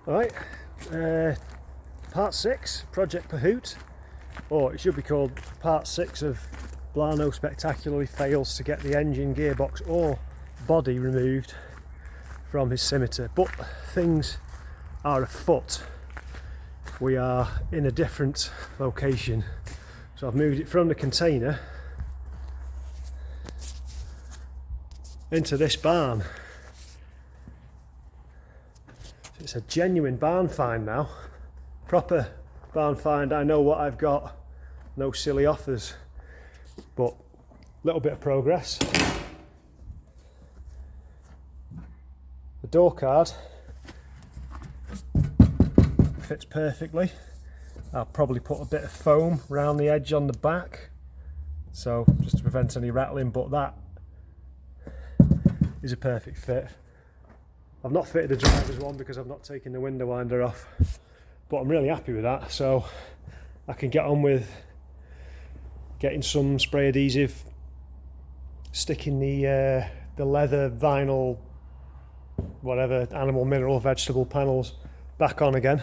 Right, part 6, Project PAHOOT, or it should be called part 6 of Blano spectacularly fails to get the engine, gearbox or body removed from his scimitar, but things are afoot. We are in a different location, so I've moved it from the container into this barn. It's a genuine barn find now, proper barn find. I know what I've got, no silly offers, but a little bit of progress. The door card fits perfectly. I'll probably put a bit of foam around the edge on the back, so just to prevent any rattling, but that is a perfect fit. I've not fitted the driver's one because I've not taken the window winder off, but I'm really happy with that, so I can get on with getting some spray adhesive, sticking the leather, vinyl, whatever, animal, mineral, vegetable panels back on again,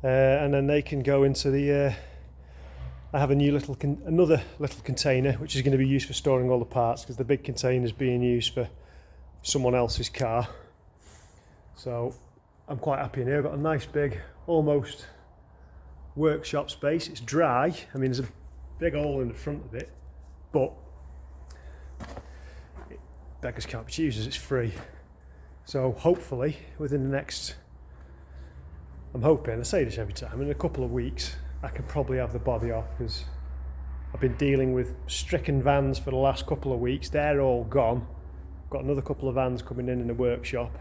and then they can go into the I have another little container which is going to be used for storing all the parts, because the big container is being used for someone else's car. So I'm quite happy in here. I've got a nice big, almost workshop space. It's dry. I mean, there's a big hole in the front of it, but beggars can't be choosers, it's free. So hopefully within the next, I'm hoping, I say this every time, in a couple of weeks I can probably have the body off, because I've been dealing with stricken vans for the last couple of weeks. They're all gone. I've got another couple of vans coming in the workshop,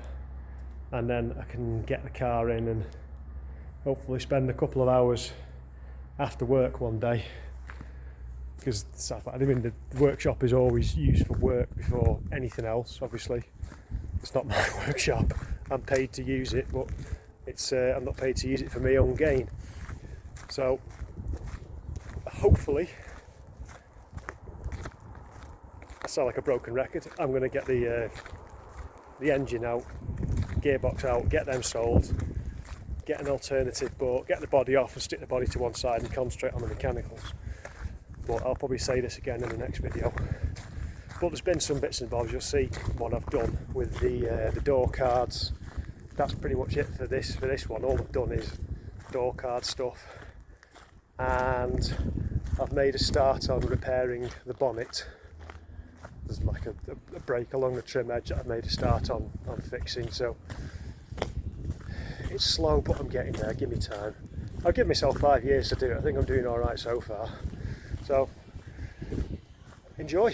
and then I can get the car in and hopefully spend a couple of hours after work one day, because I mean, the workshop is always used for work before anything else. Obviously it's not my workshop, I'm paid to use it, but it's I'm not paid to use it for my own gain. So hopefully, I sound like a broken record, I'm going to get the engine out, gearbox out, get them sold, get an alternative boat, get the body off and stick the body to one side and concentrate on the mechanicals. But I'll probably say this again in the next video. But there's been some bits and bobs. You'll see what I've done with the door cards. That's pretty much it for this one. All I've done is door card stuff, and I've made a start on repairing the bonnet. There's like a break along the trim edge that I've made a start on fixing, so it's slow, but I'm getting there. Give me time. I'll give myself 5 years to do it. I think I'm doing all right so far, so enjoy.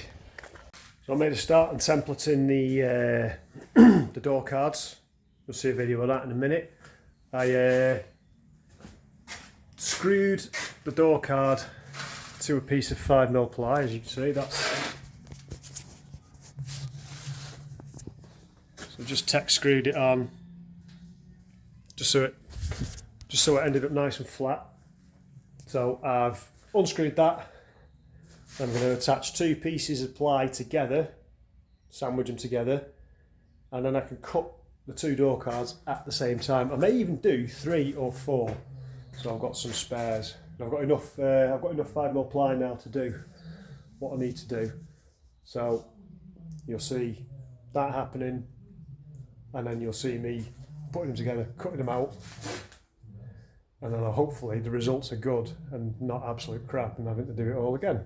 So I made a start on templating the door cards. You'll see a video of that in a minute. I screwed the door card to a piece of 5mm ply, as you can see. So just tack screwed it on, just so it ended up nice and flat. So I've unscrewed that. I'm going to attach 2 pieces of ply together, sandwich them together, and then I can cut the 2 door cards at the same time. I may even do 3 or 4, so I've got some spares. And I've got enough 5mm ply now to do what I need to do. So you'll see that happening, and then you'll see me putting them together, cutting them out, and then hopefully the results are good and not absolute crap and having to do it all again.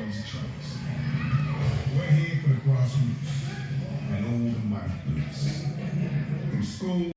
those trucks. We're here for the grassroots and all the muddy boots. From school.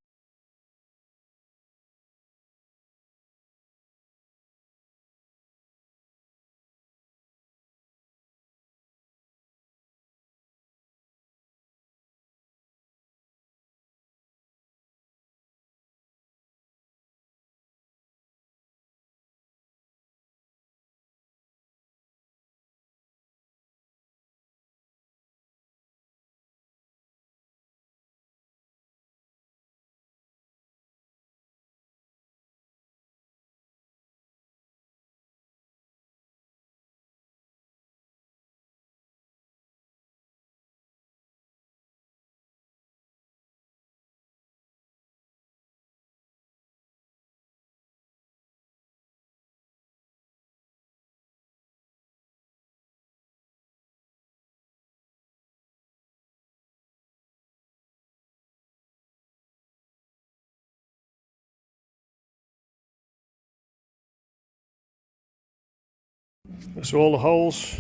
So all the holes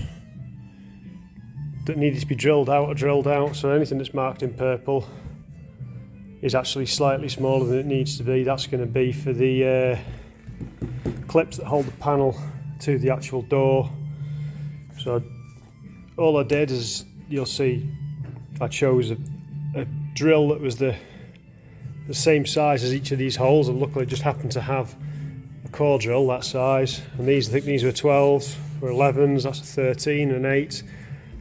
that needed to be drilled out are drilled out, so anything that's marked in purple is actually slightly smaller than it needs to be. That's going to be for the clips that hold the panel to the actual door. So all I did is, you'll see, I chose a drill that was the same size as each of these holes, and luckily just happened to have a core drill that size. And these, I think these were 12s, were 11s, that's a 13 and 8.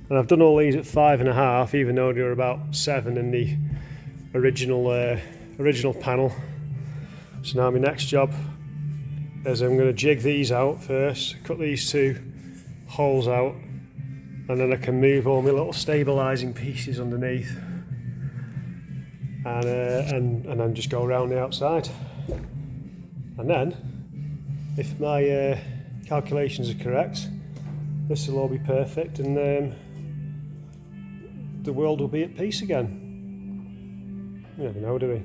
And I've done all these at 5.5, even though they were about 7 in the original panel. So now my next job is I'm going to jig these out first, cut these 2 holes out, and then I can move all my little stabilising pieces underneath, and then just go around the outside. And then, if my calculations are correct, this will all be perfect, and the world will be at peace again. You never know, do we?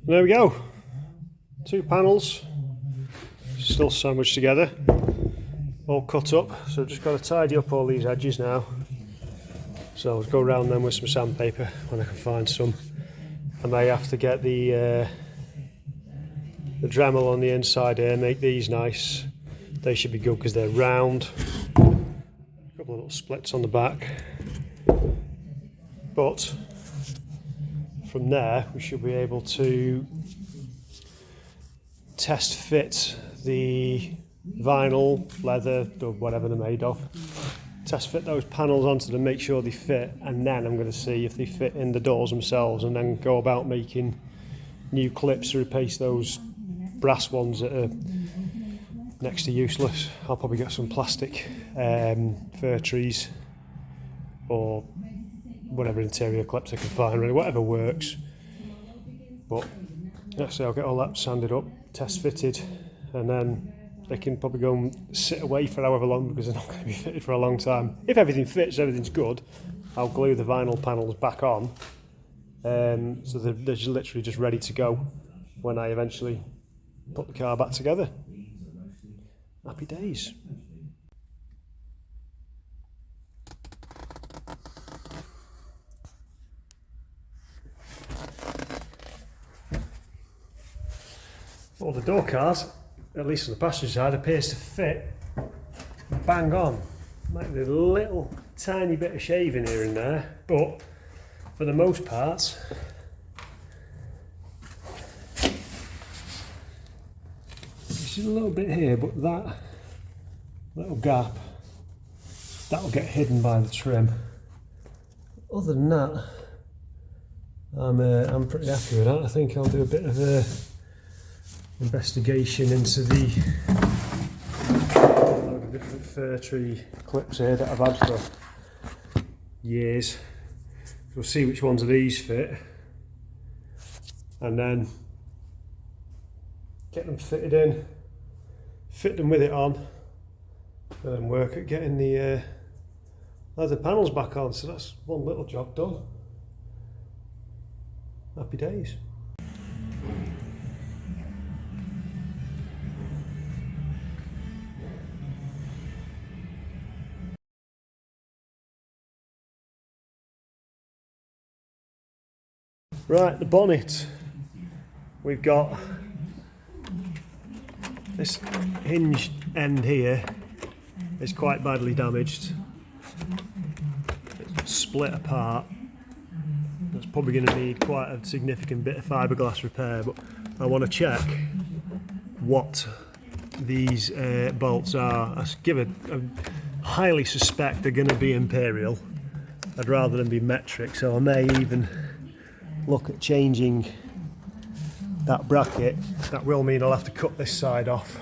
There we go. 2 panels, still sandwiched together, all cut up. So I've just got to tidy up all these edges now. So I'll go around them with some sandpaper when I can find some. I may have to get the Dremel on the inside here, make these nice. They should be good because they're round. A couple of little splits on the back. But from there we should be able to test fit the vinyl, leather, or whatever they're made of. Test fit those panels onto them, make sure they fit, and then I'm going to see if they fit in the doors themselves, and then go about making new clips to replace those brass ones that are next to useless. I'll probably get some plastic fir trees or whatever interior clips I can find, really, whatever works. But let's say I'll get all that sanded up, test fitted, and then they can probably go and sit away for however long because they're not going to be fitted for a long time. If everything fits, everything's good, I'll glue the vinyl panels back on, so they're just literally just ready to go when I eventually put the car back together. Happy days. Well, the door card, at least on the passenger side, appears to fit bang on. Might be a little tiny bit of shaving here and there, but for the most part, it's a little bit here, but that little gap, that'll get hidden by the trim. Other than that, I'm pretty happy with that. I think I'll do a bit of a investigation into the load of different fir tree clips here that I've had for years. We'll see which ones of these fit, and then get them fitted in, fit them with it on, and then work at getting the leather panels back on. So that's one little job done. Happy days. Right, the bonnet. We've got this hinge end here is quite badly damaged. It's split apart. That's probably going to need quite a significant bit of fiberglass repair, but I want to check what these bolts are. I highly suspect they're going to be imperial. I'd rather than be metric, so I may even look at changing that bracket. That will mean I'll have to cut this side off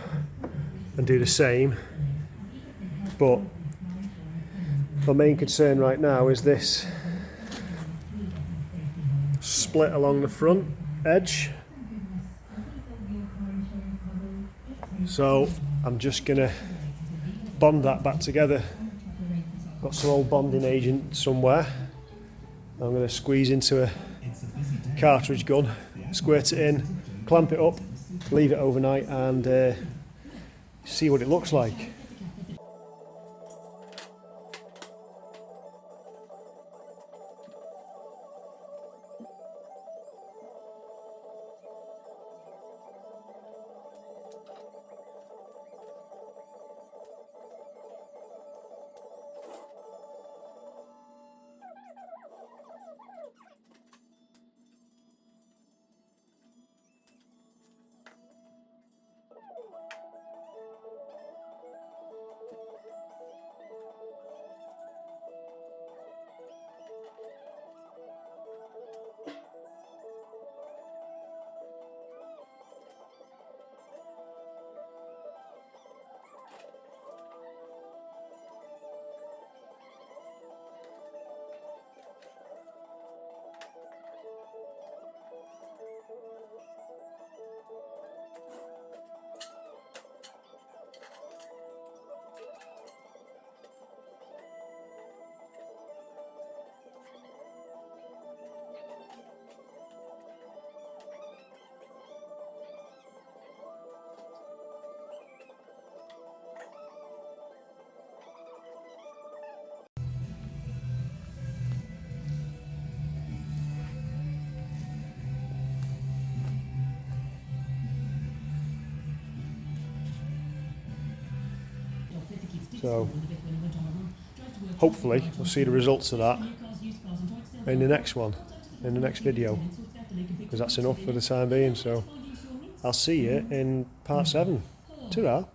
and do the same, but my main concern right now is this split along the front edge. So I'm just gonna bond that back together. Got some old bonding agent somewhere. I'm gonna squeeze into a cartridge gun, squirt it in, clamp it up, leave it overnight, and see what it looks like. So hopefully we'll see the results of that in the next one, in the next video, because that's enough for the time being. So I'll see you in part 7. Ta-ra.